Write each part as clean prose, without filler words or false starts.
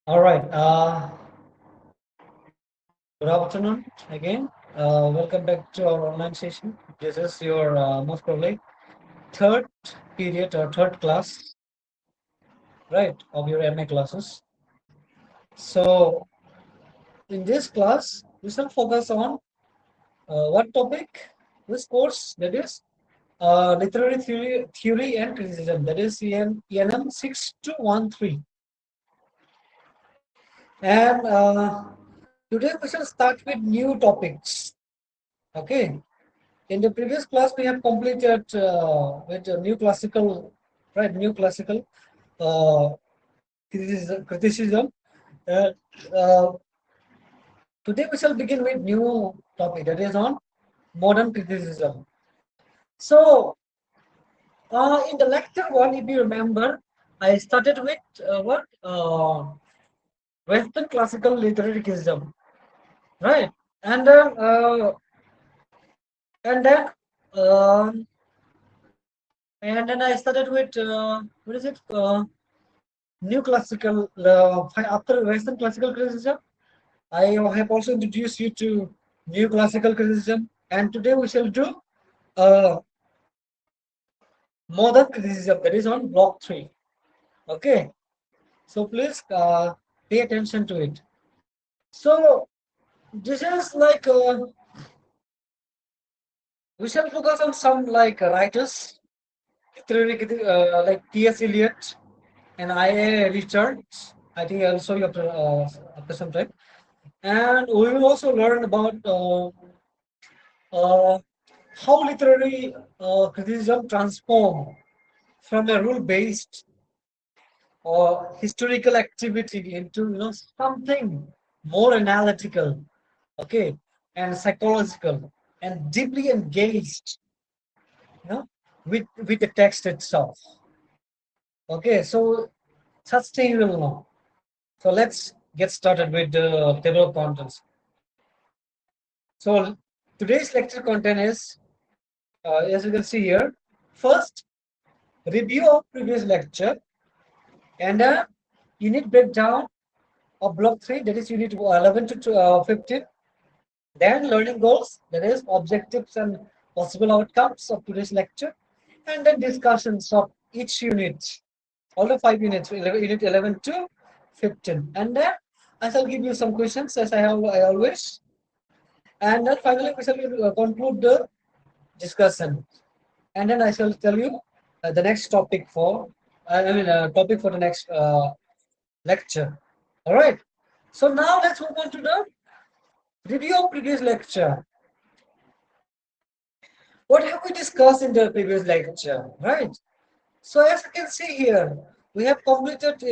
All right. Good afternoon again. Welcome back to our online session. This is your most probably third period or third class, right, of your MA classes. So in this class, we shall focus on what topic? This course that is literary theory and criticism. That is ENM 6213. And today we shall start with new topics. Okay. In the previous class, we have completed with new classical, right? New classical uh, criticism. Uh, uh, Today, we shall begin with new topic that is on modern criticism. So, in the lecture one, if you remember, I started with what Western classical literary criticism, right? And then, and then, um, and then I started with what is it? New classical after Western classical criticism. I have also introduced you to new classical criticism, and today we shall do uh, modern criticism that is on block 3. Okay, so please pay attention to it. So this is like we shall focus on some like writers like T.S. Eliot and I.A. Richards. I think I'll show you after some time. And we will also learn about uh, how literary criticism transform from a rule-based or historical activity into something more analytical, okay, and psychological, and deeply engaged, you know, with the text itself. Okay, so such thing you will know. So let's get started with the table of contents. So today's lecture content is, as you can see here, first review of previous lecture and a unit breakdown of block 3, that is unit 11 to 15. Then learning goals, that is objectives and possible outcomes of today's lecture. And then discussions of each unit, all the 5 units, unit 11 to 15. And then I shall give you some questions as I always. And then finally we shall conclude the discussion. And then I shall tell you the next topic for, topic for the next lecture. All right. So now let's move on to the review of previous lecture. What have we discussed in the previous lecture, right? So as you can see here, we have completed,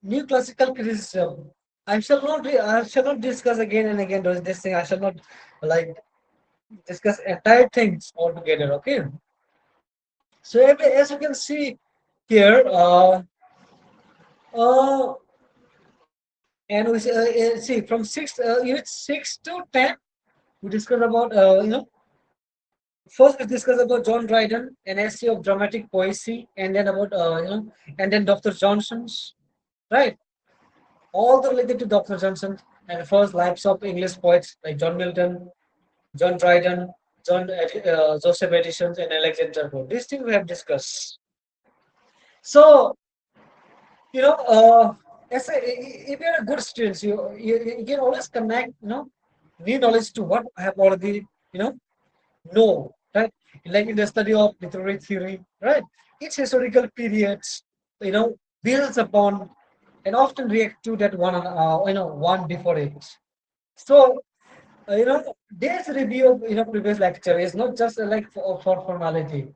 new classical criticism. I shall not discuss again and again this thing. I shall not like discuss entire things altogether. Okay. So as you can see here, uh, and we see from unit 6 to 10, we discuss about first, we discuss about John Dryden, an essay of dramatic poesy, and then about and then Dr. Johnson's, right? All the related to Dr. Johnson, and first lives of English poets like John Milton, John Dryden, Joseph Edison, and Alexander Pope. These things we have discussed. So you know, if you're a good student, you can always connect new knowledge to what I have already you know no, right? Like in the study of literary theory, right? Each historical periods, builds upon and often react to that one before it. So, this review of previous lecture is not just like for formality.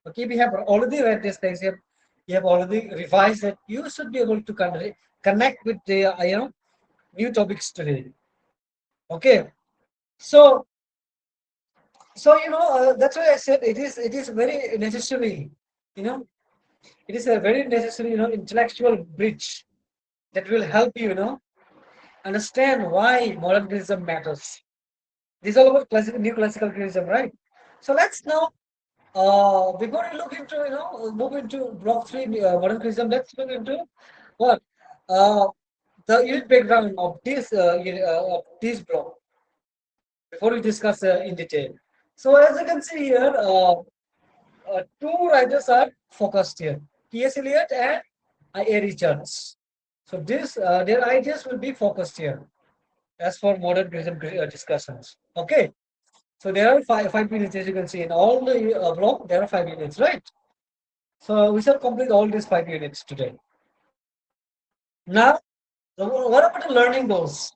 Okay, we have already read these things. You have already revised it. You should be able to connect with the new topics today. Okay, so that's why I said it is very necessary. You know, it is a very necessary intellectual bridge that will help you understand why modern criticism matters. This is all about new classical criticism, right? So let's now before we look into move into block 3 modern criticism. Let's look into what uh, the unit breakdown of this block before we discuss in detail. So as you can see here, two writers are focused here: T.S. Eliot and I.A. Richards. So this their ideas will be focused here as for modern criticism discussions. Okay. So there are five minutes as you can see in all the block. There are 5 minutes, right? So we shall complete all these 5 units today. Now, what about the learning goals?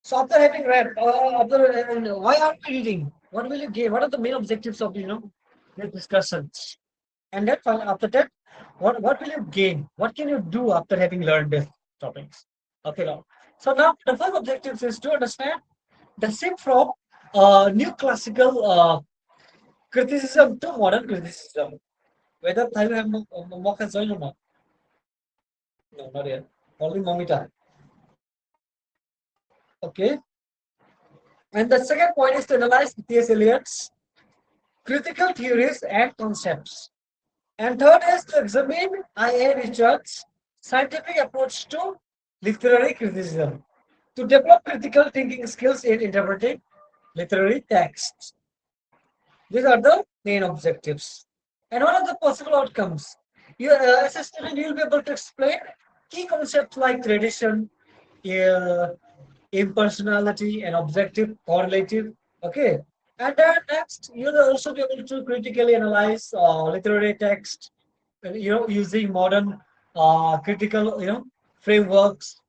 So after having read, why are we reading? What will you gain? What are the main objectives of the discussions? And that after that, what will you gain? What can you do after having learned these topics? Okay, now. So now the first objective is to understand the shift from new classical criticism to modern criticism. Whether Thailand have mock has joined or not? No, not yet. Only Momita. Okay. And the second point is to analyze T.S. Eliot's critical theories and concepts. And third is to examine I.A. Richards' scientific approach to literary criticism to develop critical thinking skills in interpreting literary texts. These are the main objectives. And what are the possible outcomes? You, as a student, you'll be able to explain key concepts like tradition, uh, impersonality, and objective correlative. Okay. And then next, you'll also be able to critically analyze literary text, using modern critical, frameworks.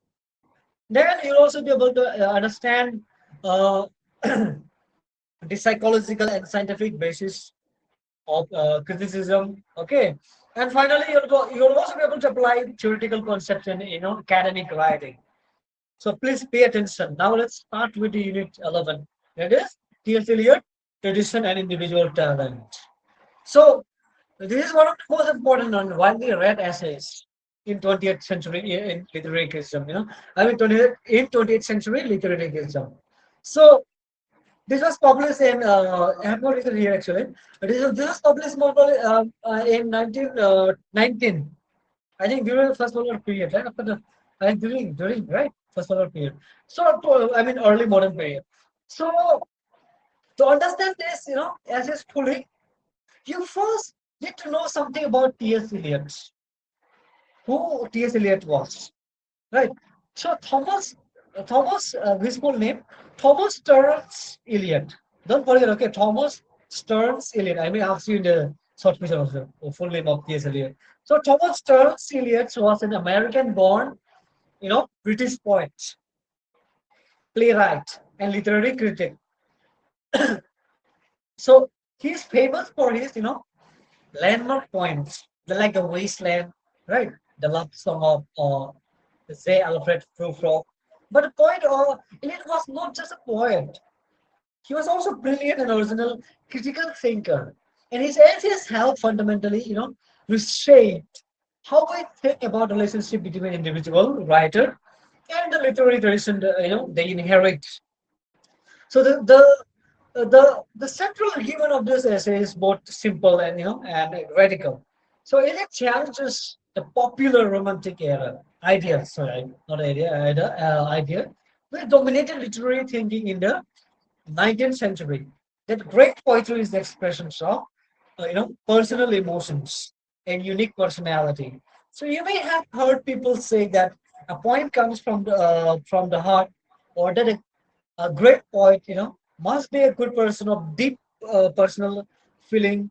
Then you'll also be able to understand uh, the psychological and scientific basis of criticism. Okay, and finally, you'll also be able to apply theoretical concepts in academic writing. So please pay attention. Now let's start with the unit 11. That is T.S. Eliot, tradition and individual talent. So this is one of the most important and widely read essays in 20th century in literary criticism. I mean 20th century literary criticism. So this was published in I have not written here actually. But this was published in 1919. I think during the First World War period, right? After the I think during right First World War period. So I mean early modern period. So to understand this, as is fully, you first need to know something about T.S. Eliot, who T.S. Eliot was, right? So his full name, Thomas Stearns Eliot. Don't forget, okay, Thomas Stearns Eliot. I may ask you in the short question also, the full name of T.S. Eliot. So Thomas Stearns Eliot was an American-born, British poet, playwright, and literary critic. So he's famous for his, landmark poems, like the Wasteland, right? The love song of say Alfred Prufrock. But the point of Eliot was not just a poet. He was also brilliant and original critical thinker. And his essays help fundamentally, reshape how we think about relationship between individual writer and the literary tradition, they inherit. So the central argument of this essay is both simple and radical. So it challenges the popular romantic era idea, sorry, not idea, which dominated literary thinking in the 19th century. That great poetry is the expressions of personal emotions and unique personality. So you may have heard people say that a poem comes from the heart, or that a great poet, must be a good person of deep personal feeling.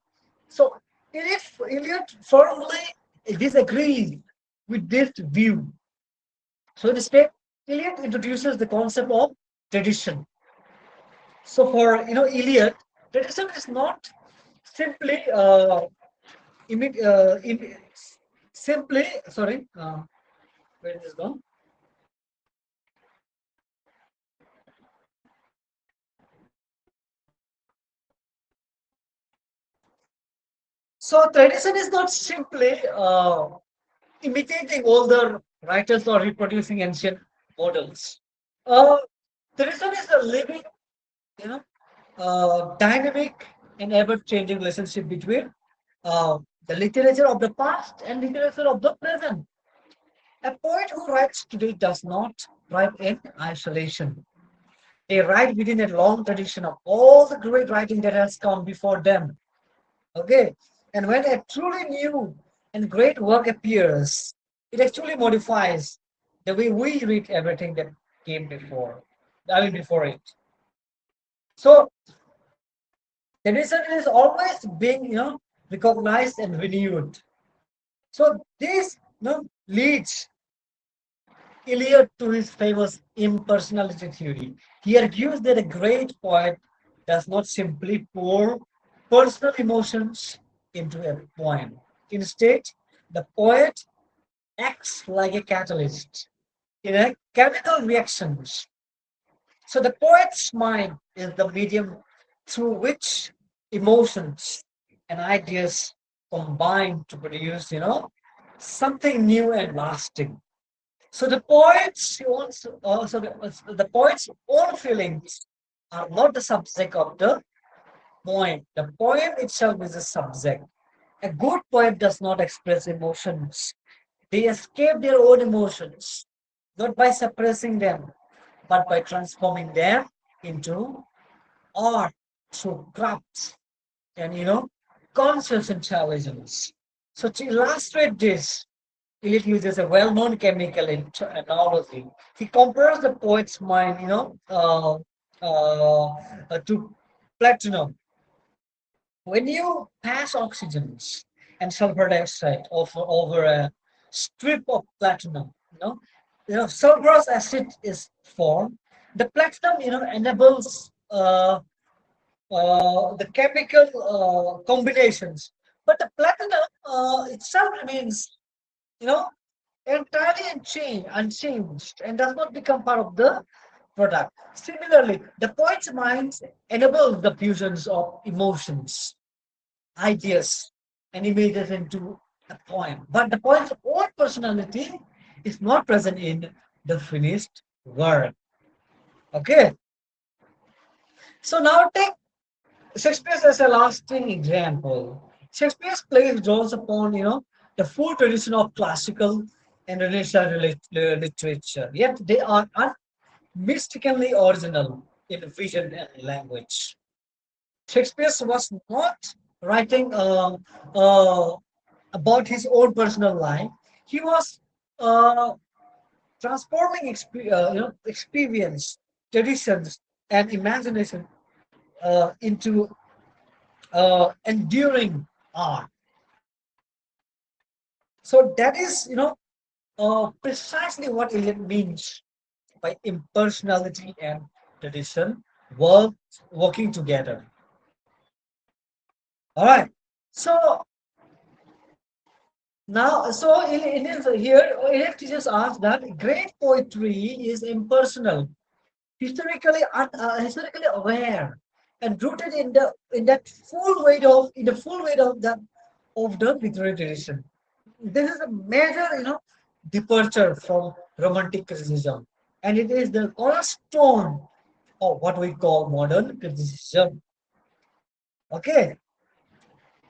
So if Eliot firmly disagrees with this view, so instead, Eliot introduces the concept of tradition. So for Eliot, tradition is not simply simply sorry, where is this gone? So tradition is not simply imitating older writers or reproducing ancient models. Uh, tradition is a living, you know, dynamic and ever-changing relationship between uh, the literature of the past and literature of the present. A poet who writes today does not write in isolation. They write within a long tradition of all the great writing that has come before them. Okay. And when a truly new and great work appears, it actually modifies the way we read everything that came before. I mean, before it. So the reason is always being, recognized and renewed. So this, leads Eliot to his famous impersonality theory. He argues that a great poet does not simply pour personal emotions into a poem. Instead, the poet acts like a catalyst in a chemical reactions. So the poet's mind is the medium through which emotions and ideas combine to produce, something new and lasting. So the poet's own feelings are not the subject of the poem. The poem itself is a subject. A good poet does not express emotions. They escape their own emotions, not by suppressing them, but by transforming them into art through craft and conscious intelligence. So to illustrate this, it uses a well-known chemical analogy. He compares the poet's mind, to platinum. When you pass oxygens and sulfur dioxide over a strip of platinum, sulfurous acid is formed. The platinum, enables the chemical combinations, but the platinum itself remains, you know, entirely unchanged and does not become part of the product. Similarly, the poet's mind enables the fusions of emotions, ideas, and images into a poem. But the poet's own personality is not present in the finished work. Okay, so now take Shakespeare as a lasting example. Shakespeare's plays draws upon, the full tradition of classical and Renaissance literature. Yet they are unmistakably original in vision and language. Shakespeare was not writing about his own personal life. He was uh, transforming experience, traditions, and imagination into enduring art. So that is, precisely what Eliot means by impersonality and tradition work working together. All right. So now, here, Eliot teaches us that great poetry is impersonal, historically aware, and rooted in the full weight of the literary tradition. This is a major, departure from romantic criticism, and it is the cornerstone of what we call modern criticism. Okay,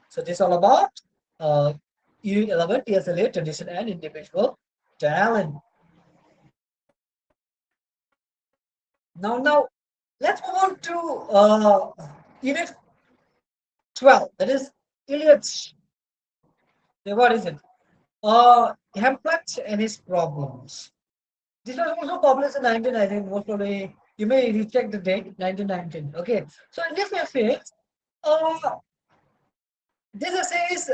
so this is all about uh, Unit 11, TSLA, tradition and individual talent. Now, let's move on to Unit 12. That is Eliot's. What is it? Hamlet and his problems. This was also published in 1919. Most probably, you may recheck the date, 1919. Okay, so in this essay, uh, this essay is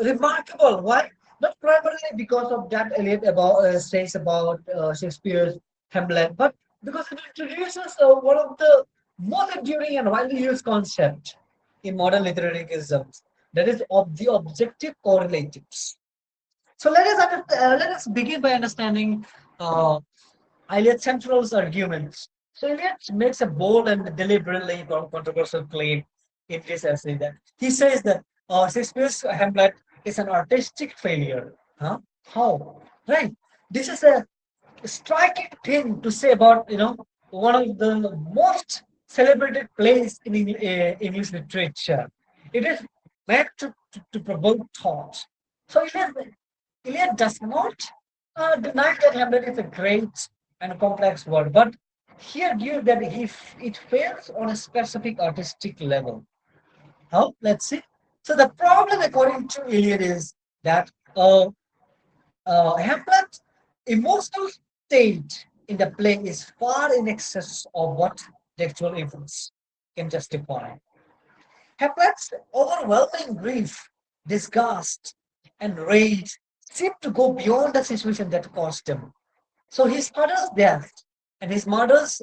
remarkable. Why? Not primarily because of that Eliot about says about Shakespeare's Hamlet, but because it introduces one of the most enduring and widely used concept in modern literary criticism, that is of the objective correlatives. So let us begin by understanding uh, Eliot's central arguments. So Eliot makes a bold and deliberately controversial claim in this essay that he says that Shakespeare's Hamlet is an artistic failure. Huh? How? Right. This is a striking thing to say about one of the most celebrated plays in English literature. It is meant to provoke thought. So Eliot does not Denying that Hamlet is a great and complex word, but here gives that it fails on a specific artistic level. How? Let's see. So the problem, according to Eliot, is that Hamlet's emotional state in the play is far in excess of what the actual events can justify. Hamlet's overwhelming grief, disgust, and rage seem to go beyond the situation that caused him. So his mother's death and his mother's,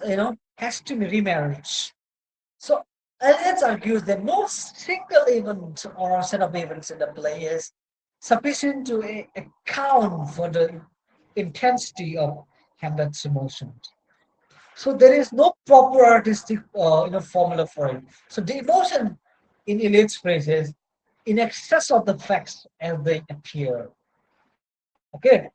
has to be remarriage. So Eliot argues that no single event or set of events in the play is sufficient to account for the intensity of Hamlet's emotions. So there is no proper artistic, formula for it. So the emotion in Eliot's phrase is in excess of the facts as they appear. Okay.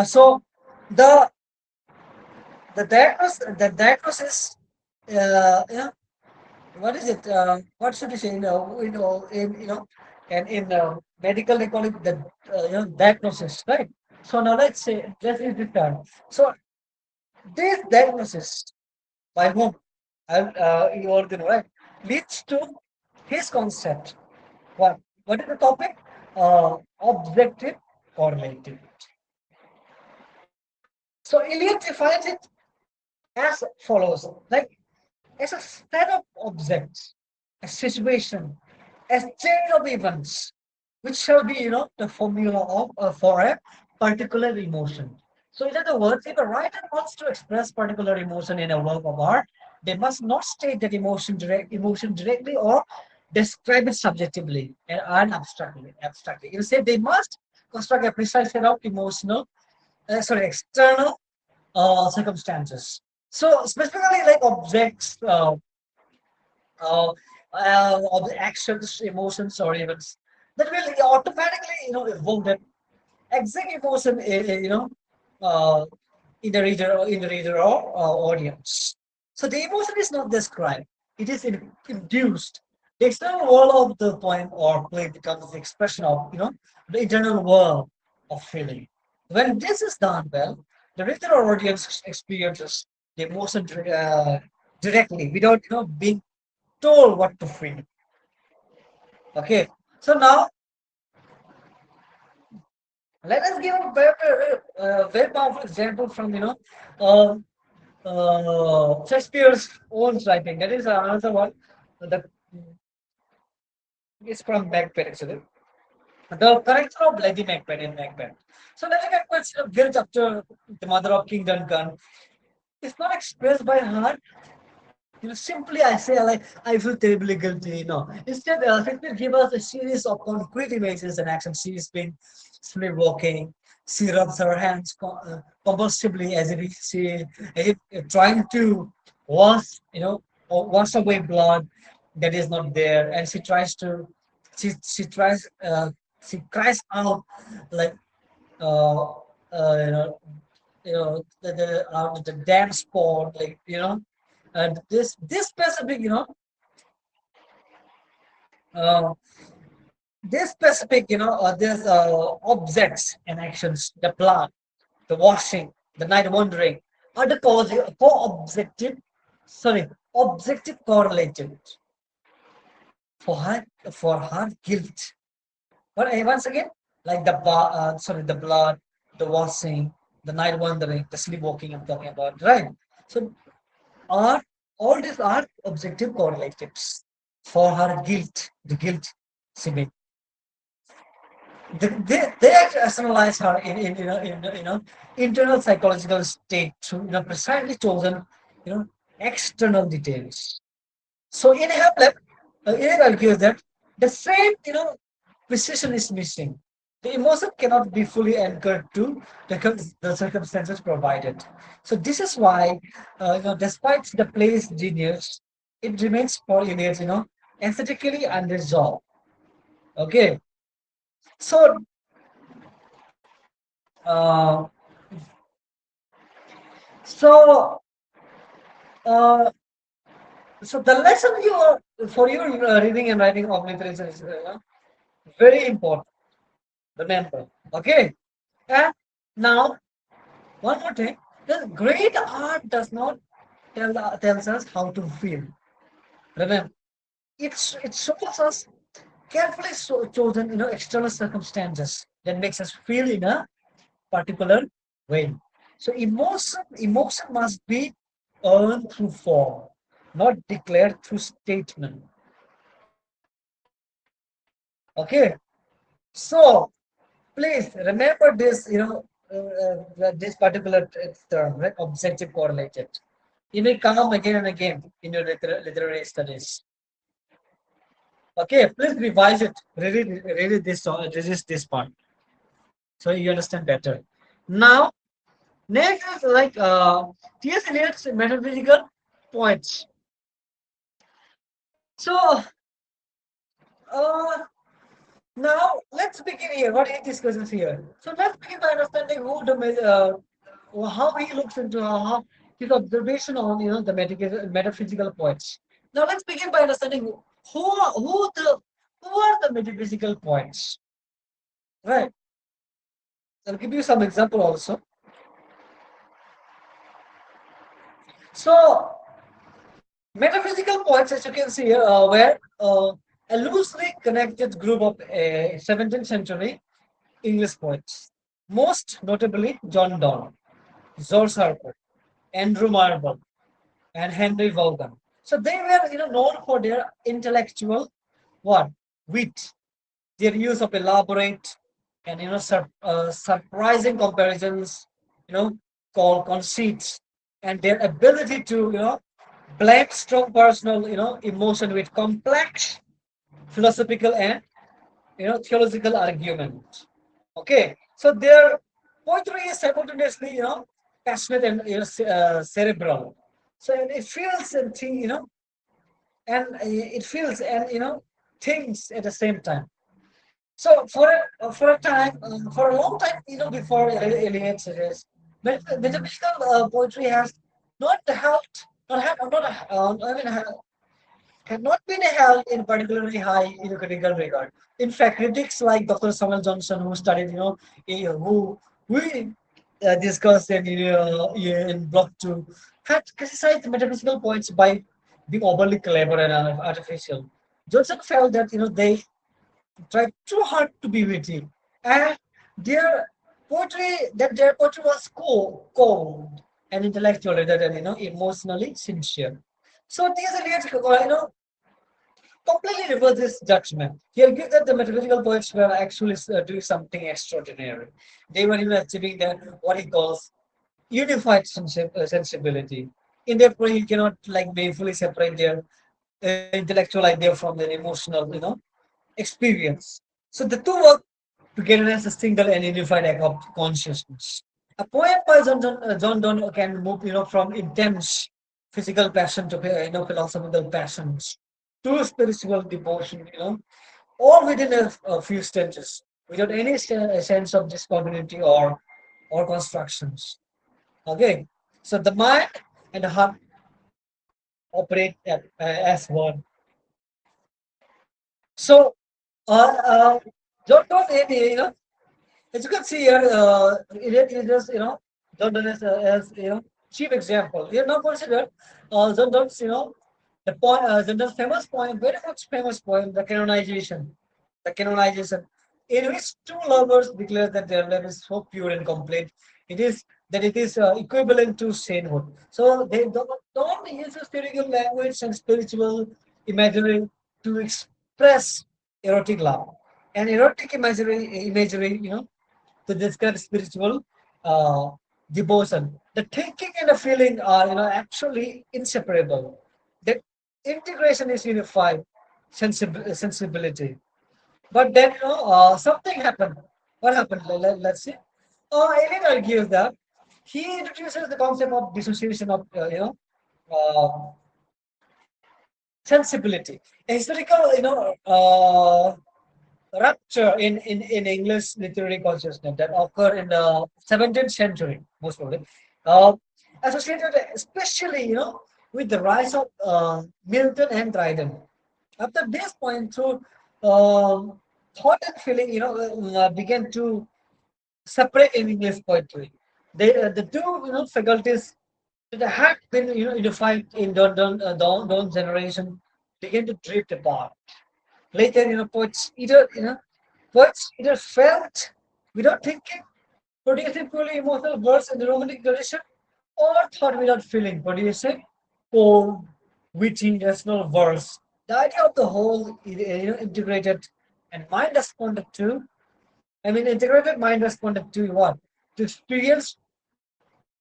So the the diagnosis, what is it? What should you say? And in medical they call it the diagnosis, right? So now let's use this term. So this diagnosis by whom you already know, right, leads to his concept. What is the topic? Objective correlative. So Eliot defines it as follows: like as a set of objects, a situation, a chain of events, which shall be, the formula of for a particular emotion. So, in other words, if a writer wants to express particular emotion in a work of art, they must not state that emotion directly or describe it subjectively and abstractly. Abstractly, you say they must construct a precise set of external circumstances. So specifically like objects, of the actions, emotions, or events that will automatically, evoke that exact emotion, uh, in the reader or audience. So the emotion is not described; it is induced. The external world of the poem or play becomes the expression of, the internal world of feeling. When this is done well, the reader or audience experiences the emotion directly without, being told what to feel. Okay. So now let us give a very powerful example from, Shakespeare's own writing. That is another one. That is from Macbeth actually. The character of Lady Macbeth in Macbeth. So Lady Macbeth's guilt after the mother of King Duncan is not expressed by her. Simply I say like I feel terribly guilty. No, instead, Shakespeare give us a series of concrete images and actions. She is being sleepwalking. She rubs her hands compulsively as if trying to wash, or wash away blood that is not there, and she cries out like uh, you know the damn sport, like, and this specific, uh, there's objects and actions, the blood, the washing, the night wandering, are the co-objective, sorry, objective correlative for her guilt. But once again, like the blood, the washing, the night wandering, the sleepwalking I'm talking about, right? So are all these are objective correlatives for her guilt, the guilt she made. They externalize her in internal psychological state through, precisely chosen, external details. So in Hamlet, Eric argues that the same, precision is missing. The emotion cannot be fully anchored to the circumstances provided. So this is why, despite the play's genius, it remains for Eliot, aesthetically unresolved. Okay, so uh, so uh, so the lesson here for your reading and writing of literature is very important. Remember, okay? And now one more thing: the great art does not tells us how to feel. Remember, it shows us carefully chosen external circumstances that makes us feel in a particular way. So emotion must be earned through form, not declared through statement. Okay. So please remember this, this particular term, right? Objective correlated. It may come again and again in your literary studies. Okay, please revise it. Read it this, resist this part, so you understand better. Now, next is like T.S. Eliot's metaphysical points. So, uh, now let's begin here. What he discusses here. So let's begin by understanding how he looks into how his observation on the metaphysical points. Now let's begin by understanding who are the metaphysical points. Right. I'll give you some example also. So metaphysical points, as you can see here, were a loosely connected group of 17th century English poets, most notably John Donne, George Harper, Andrew Marvell, and Henry Vaughan. So they were, known for their intellectual what wit, their use of elaborate and surprising comparisons, you know, called conceits, and their ability to blend strong personal emotion with complex philosophical and theological argument. Okay, so their poetry is simultaneously passionate and cerebral. So it feels and it feels and things at the same time. So for a time, for a long time, before Eliot suggests, metaphysical poetry has not helped, not have, not I mean, had not been held in particularly high critical regard. In fact, critics like Dr. Samuel Johnson, who studied, who we discussed in Block 2, had criticized metaphysical points by being overly clever and artificial. Johnson felt that they tried too hard to be witty, and their poetry was cold and intellectual rather than emotionally sincere. So these Eliot, completely reverse this judgment. He argued that the metaphysical poets were actually doing something extraordinary. They were even achieving their what he calls unified sensibility. In their play, you cannot like meaningfully separate their intellectual idea from their emotional, experience. So the two work together as a single and unified act of consciousness. A poem by John Donne can move, from intense physical passion to philosophical passions to spiritual devotion, all within a few stanzas, without any sense of discontinuity or constructions. Okay, so the mind and the heart operate as one. So, John Donne, as you can see here, it is just, John Donne as chief example. We have now considered John Donne's, John Donne's famous poem, very much famous poem, the canonization, in which two lovers declare that their love is so pure and complete. It is equivalent to sainthood. So they don't use spiritual language and spiritual imagery to express erotic love and erotic imagery, to describe spiritual uh, devotion. The thinking and the feeling are, actually inseparable. The integration is unified sensibility. But then, something happened. What happened? Let's see. Alien argues that he introduces the concept of dissociation of, sensibility. A historical, rupture in English literary consciousness that occurred in the 17th century, most probably, uh, associated especially, with the rise of Milton and Dryden. After this point, through thought and feeling, began to separate in English poetry. The two, faculties that had been, unified in Dawn generation began to drift apart. Later, poets either felt without thinking, producing purely emotional words in the romantic tradition, or thought without feeling, producing poem, witty, rational verse. The idea of the whole, integrated and mind responded to. Integrated mind responded to what? To experience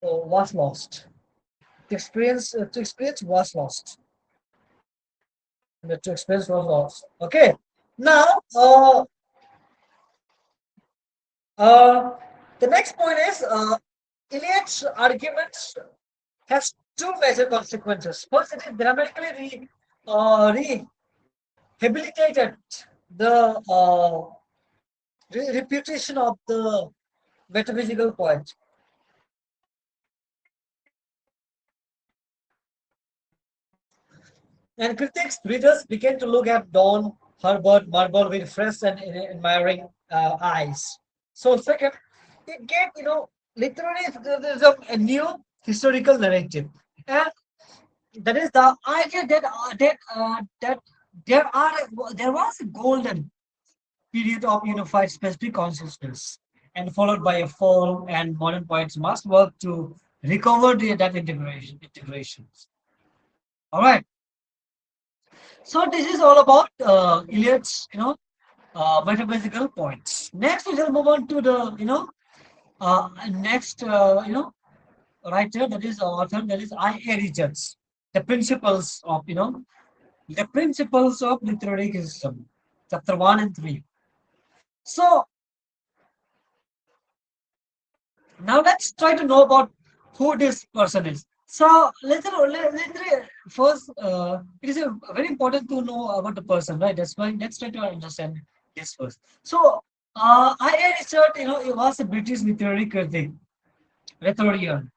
was lost. To experience was lost. To experience was lost. Okay. Now, uh, the next point is Iliad's arguments has two major consequences. First, it is dramatically rehabilitated the reputation of the metaphysical poet. And critics, readers began to look at Don Herbert Marble with fresh and admiring eyes. So second, it gave, literary criticism a new historical narrative. And that is the idea that there was a golden period of unified specific consciousness, and followed by a fall, and modern poets must work to recover that integrations. All right. So this is all about Iliad's, metaphysical points. Next, we will move on to the, next, writer, that is author, that is I.A. Richards. The principles of, the principles of literary criticism, chapter 1 and 3. So now let's try to know about who this person is. So first, it is very important to know about the person, right? That's why let's try to understand this first. So, I.A. Richard, he was a British literary critic, rhetorician,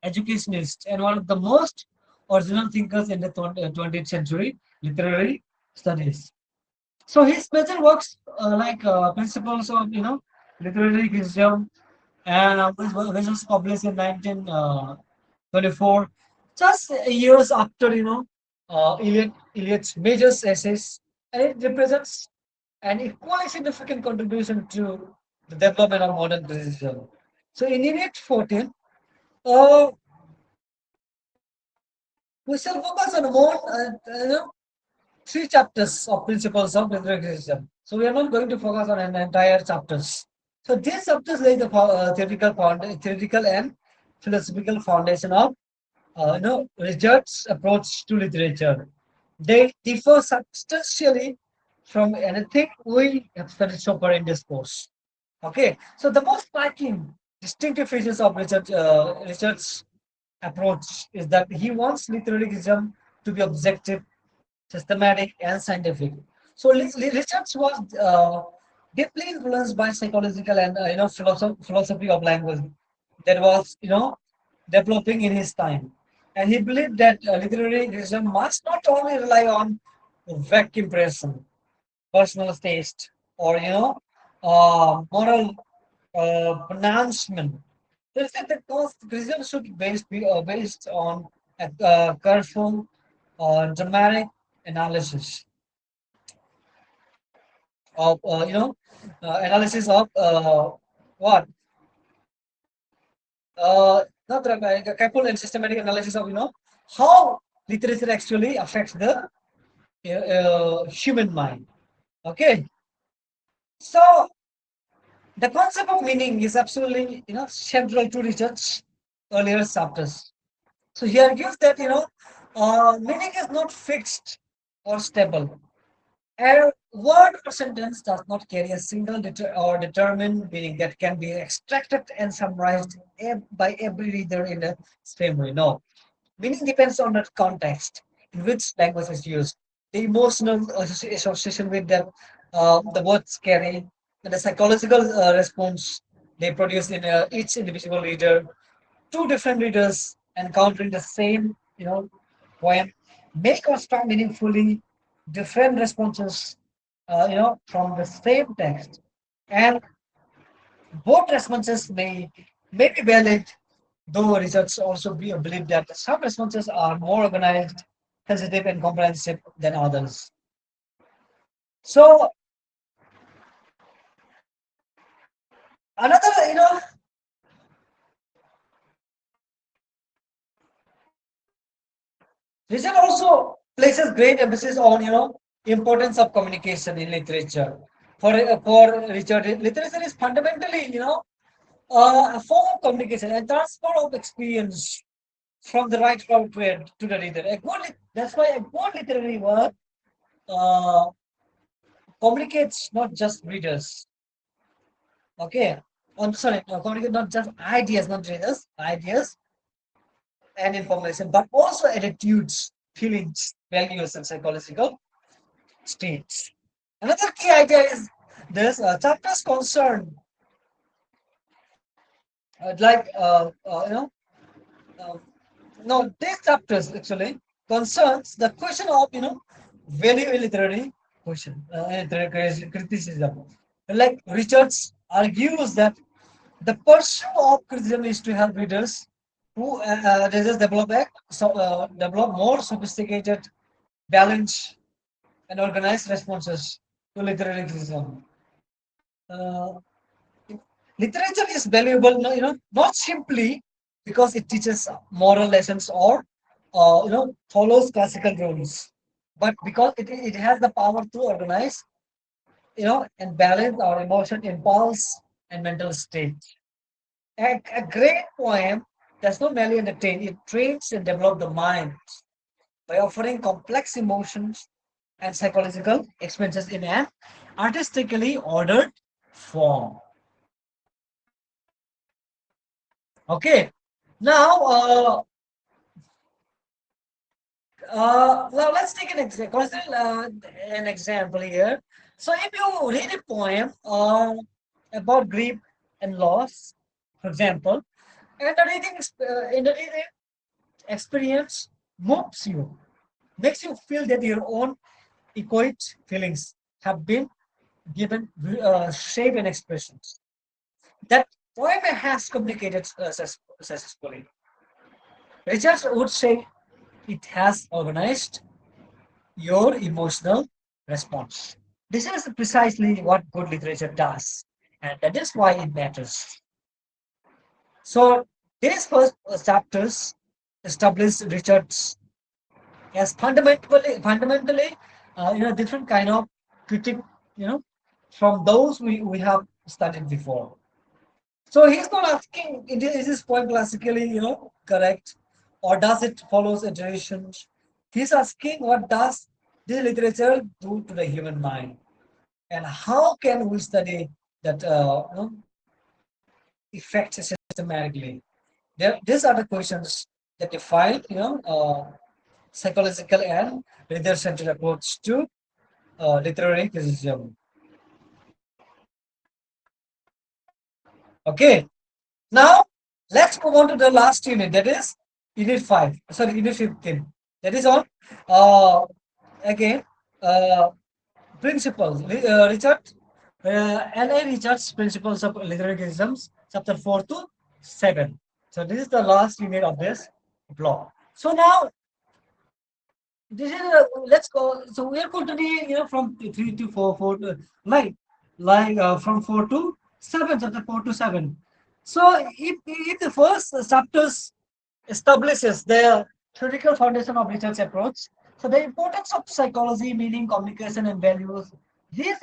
educationist, and one of the most original thinkers in the 20th century literary studies. So his major works like Principles of Literary Criticism, and which was published in 1924, just years after Eliot's major essays, and it represents an equally significant contribution to the development of modern criticism. So in Eliot 14, uh, we shall focus on more, three chapters of principles of literary criticism. So we are not going to focus on an entire chapters. So these chapters lay the theoretical and philosophical foundation of Richard's approach to literature. They differ substantially from anything we have studied so far in this course. Okay, so the most striking distinctive features of Richard's approach is that he wants literary criticism to be objective, systematic, and scientific. So Richards was deeply influenced by psychological and philosophy of language that was developing in his time, and he believed that literary criticism must not only rely on vague impression, personal taste, or moral pronouncement. Instead, the criticism should be based on a careful, dramatic analysis of analysis of what not dramatic, a careful and systematic analysis of how literature actually affects the human mind. Okay, so the concept of meaning is absolutely central to Richard's earlier chapters. So he argues that meaning is not fixed or stable. A word or sentence does not carry a single or determined meaning that can be extracted and summarized by every reader in the same way. No, meaning depends on the context in which language is used, the emotional association with the words carry, and the psychological response they produce in each individual reader. Two different readers encountering the same poem may construct meaningfully different responses, from the same text, and both responses may be valid, though research also believe that some responses are more organized, sensitive, and comprehensive than others. So another, research also places great emphasis on, importance of communication in literature. For Richard, literature is fundamentally, a form of communication and transfer of experience from the writer to the reader. That's why a good literary work uh, communicates not just readers, okay? I'm sorry, communicate not just ideas, not readers, ideas and information, but also attitudes, feelings, values, and psychological states. Another key idea is this chapters concern, like, uh, no, these chapters actually concerns the question of, value in literary criticism. Like Richards argues that the pursuit of criticism is to help readers who readers develop more sophisticated, balanced, and organized responses to literary criticism. Uh, Literature is valuable, not simply because it teaches moral lessons or, follows classical rules, but because it has the power to organize, and balance our emotion, impulse, and mental state. A great poem does not merely entertain; it trains and develops the mind by offering complex emotions and psychological experiences in an artistically ordered form. Okay. Now, now let's take consider an example here. So, if you read a poem about grief and loss, for example, and the reading experience moves you, makes you feel that your own echoed feelings have been given shape and expressions. That poem has communicated successfully. Richard would say it has organized your emotional response. This is precisely what good literature does, and that is why it matters. So, these first chapters establish Richard's as fundamentally, different kind of critic, you know, from those we have studied before. So he's not asking, is this point classically, correct, or does it follows a tradition? He's asking, what does this literature do to the human mind, and how can we study that, effect systematically? These are the questions that define, psychological and reader-centered approach to literary criticism. Okay, now let's move on to the last unit, that is unit 5. Sorry, unit 15. That is on, uh, again, uh, principles. Richard, L.A. Richard's Principles of Literary Criticism, chapter 4 to 7. So this is the last unit of this block. So now this is let's go. So we are going to be, from 3 to 4, like from 4 to 7, chapter 4 to 7. So if the first chapters establishes the theoretical foundation of research approach, so the importance of psychology, meaning, communication, and values. These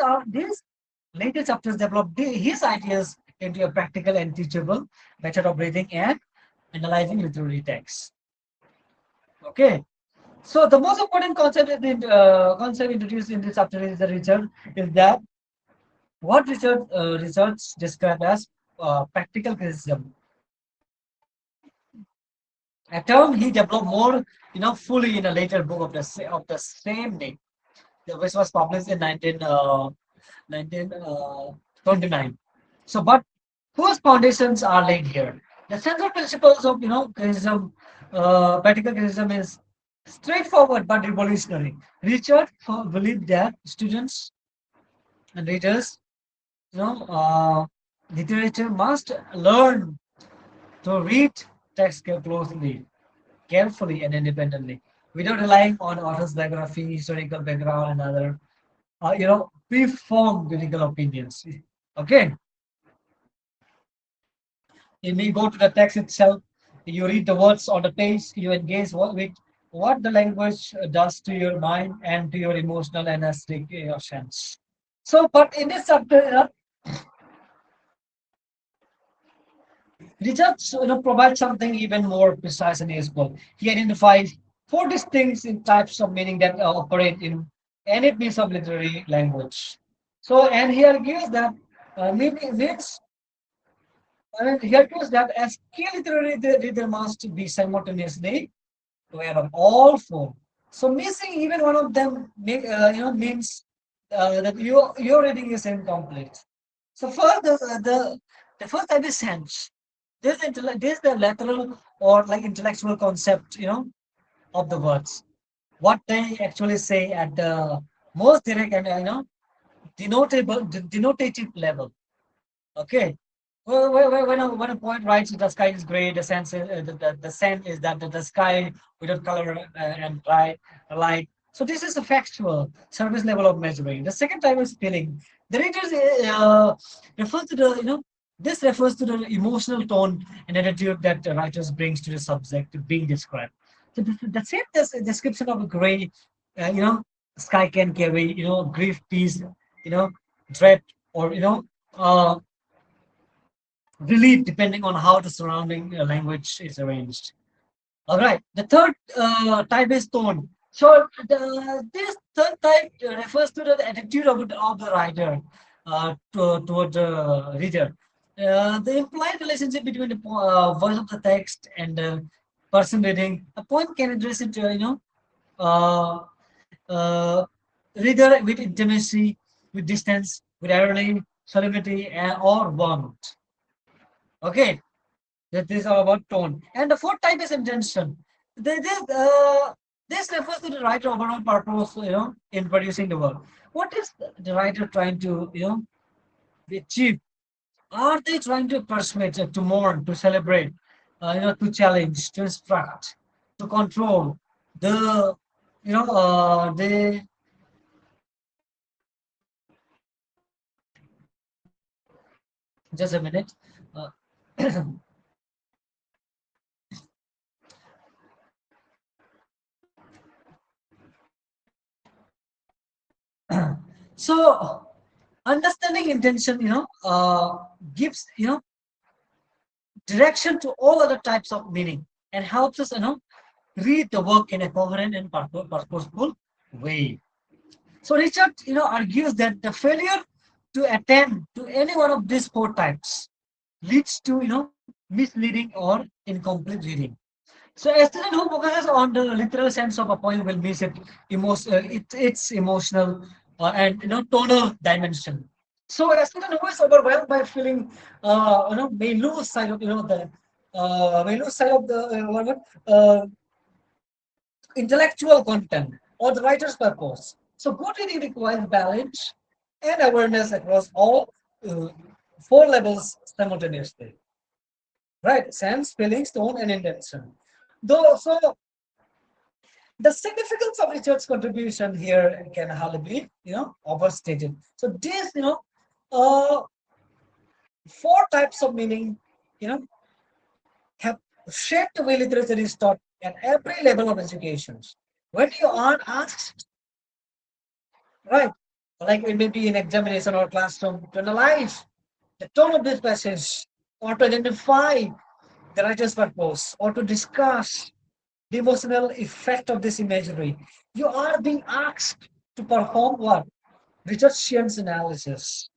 later chapters develop his ideas into a practical and teachable method of reading and analyzing literary texts. Okay. So the most important concept introduced in this chapter is the Richard is that what Richard research described as practical criticism, a term he developed more, fully in a later book of the same name, which was published in 1929. So, but whose foundations are laid here? The central principles of, criticism, practical criticism is Straightforward but revolutionary. Richard believed that students and readers, you know, literature must learn to read text closely, carefully, and independently, without relying on author's biography, historical background, and other, preformed critical opinions. Okay, if we go to the text itself, you read the words on the page, you engage with what the language does to your mind and to your emotional and aesthetic sense. So, but in this chapter, Richard, provides something even more precise and useful. He identifies four distinct types of meaning that operate in any piece of literary language. So, and he argues that meaning means, he argues that as key literary reader must be simultaneously aware of all four. So, missing even one of them, means that your reading is incomplete. So, first, the first type is sense. This is the lateral or like intellectual concept, of the words. What they actually say at the most direct and denotative level. Okay. Well, when a poet writes the sky is gray, the sense is, the sense is that the sky without color and light. So this is a factual surface level of measuring. The second type is feeling. The readers refers to the this refers to the emotional tone and attitude that the writers brings to the subject being described. So the same description of a gray, sky can carry grief, peace, dread, or uh, relief depending on how the surrounding language is arranged. All right. The third type is tone. So this third type refers to the attitude of the writer toward the reader. The implied relationship between the voice of the text and the person reading. A poem can address it, uh, uh, reader with intimacy, with distance, with irony, solemnity, or warmth. Okay. That is all about tone. And the fourth type is intention. This refers to the writer overall purpose, in producing the work. What is the writer trying to, achieve? Are they trying to persuade, to mourn, to celebrate, to challenge, to instruct, to control the, the just a minute. Uh, so understanding intention, gives, direction to all other types of meaning and helps us, read the work in a coherent and purposeful way. So Richard, argues that the failure to attend to any one of these four types leads to, misleading or incomplete reading. So a student who focuses on the literal sense of a poem will miss its emotional and tonal dimension. So a student who is overwhelmed by feeling, may lose sight of the may lose sight of the intellectual content or the writer's purpose. So good reading requires balance and awareness across all uh, four levels simultaneously. Right? Sense, feelings, tone, and intention. Though so the significance of Richard's contribution here can hardly be, overstated. So these, uh, four types of meaning, you know, have shaped the way literature is taught at every level of education. When you are asked, right, like it may be in examination or classroom, to analyze the tone of this passage, or to identify the writer's purpose, or to discuss the emotional effect of this imagery, you are being asked to perform what? Richardson's analysis.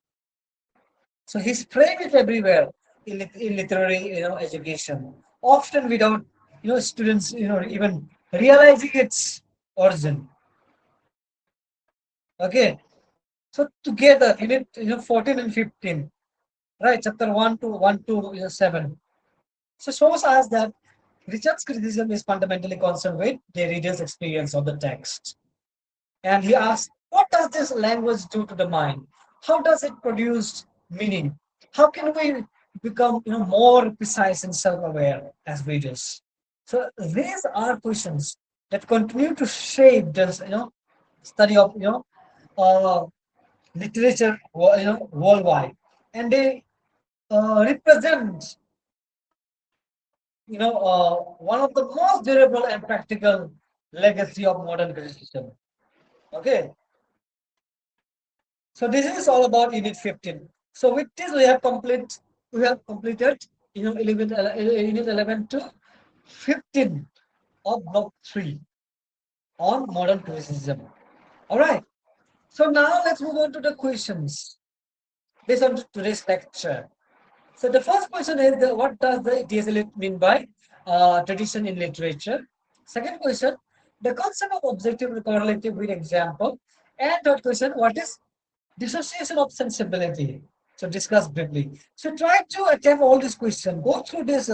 So he's spraying it everywhere in literary, education, often without, students, even realizing its origin. Okay. So together, unit, 14 and 15, right? Chapter 1 to 7. So shows us that Richard's criticism is fundamentally concerned with the reader's experience of the text. And he asks, what does this language do to the mind? How does it produce meaning? How can we become more precise and self-aware as readers? So these are questions that continue to shape this study of uh, literature worldwide, and they represent one of the most durable and practical legacy of modern criticism. Okay, so this is all about Unit 15. So with this we have completed 11, Unit 11 to 15 of Block 3 on modern criticism. All right. So now let's move on to the questions based on today's lecture. So the first question is what does the DSL mean by tradition in literature? Second question, the concept of objective and correlative with example. And third question, what is dissociation of sensibility? So discuss briefly. So try to attempt all these questions. Go through this,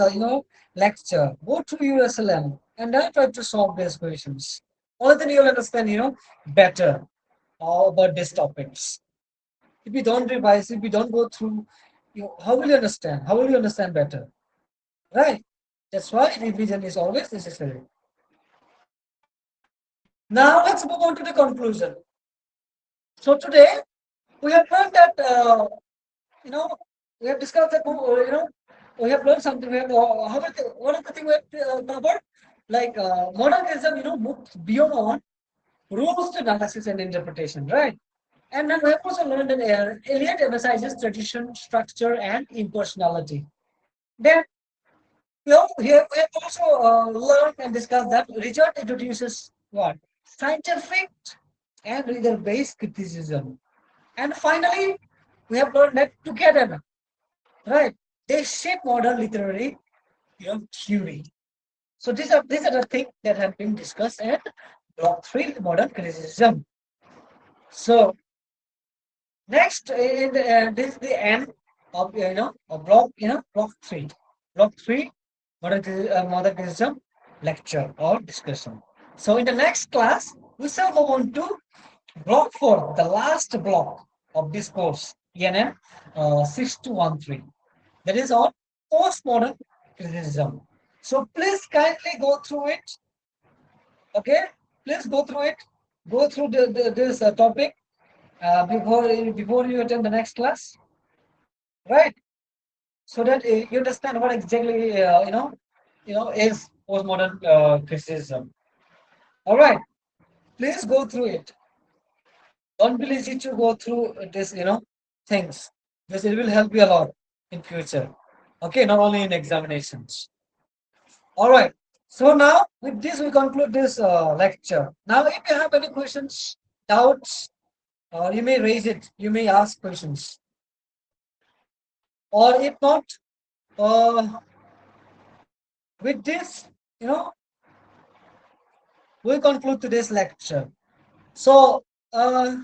lecture. Go through USLM, and then try to solve these questions. Only then you'll understand, better about these topics. If you don't revise, if you don't go through, how will you understand? How will you understand better? Right? That's why revision is always necessary. Now let's move on to the conclusion. So today we have learned that you know we have discussed that we have learned something. We have what is the thing we have covered? Like modernism, moved beyond rules to analysis and interpretation, right? And then we have also learned that Eliot emphasizes tradition, structure, and impersonality. Then we have also learned and discussed that Richard introduces what? Scientific and reader-based criticism. And finally, we have learned that together, right, they shape modern literary theory. So these are the things that have been discussed at Block 3, modern criticism. So next, this is the end of of block block 3. Block 3, modern criticism lecture or discussion. So in the next class, we shall move on to block 4, the last block of this course, ENM 6213. That is on postmodern criticism. So please kindly go through it. Okay, please go through it. Go through this topic before you attend the next class, right? So that you understand what exactly is postmodern criticism. All right, please go through it. Don't be lazy to go through this, things. Because it will help you a lot in future. Okay, not only in examinations. All right. So now with this we conclude this lecture. Now, if you have any questions, doubts, you may raise it. You may ask questions. Or if not, uh, with this, we conclude today's lecture. So, all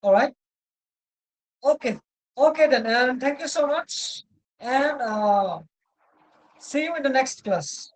right. Okay. Okay then. And thank you so much. And see you in the next class.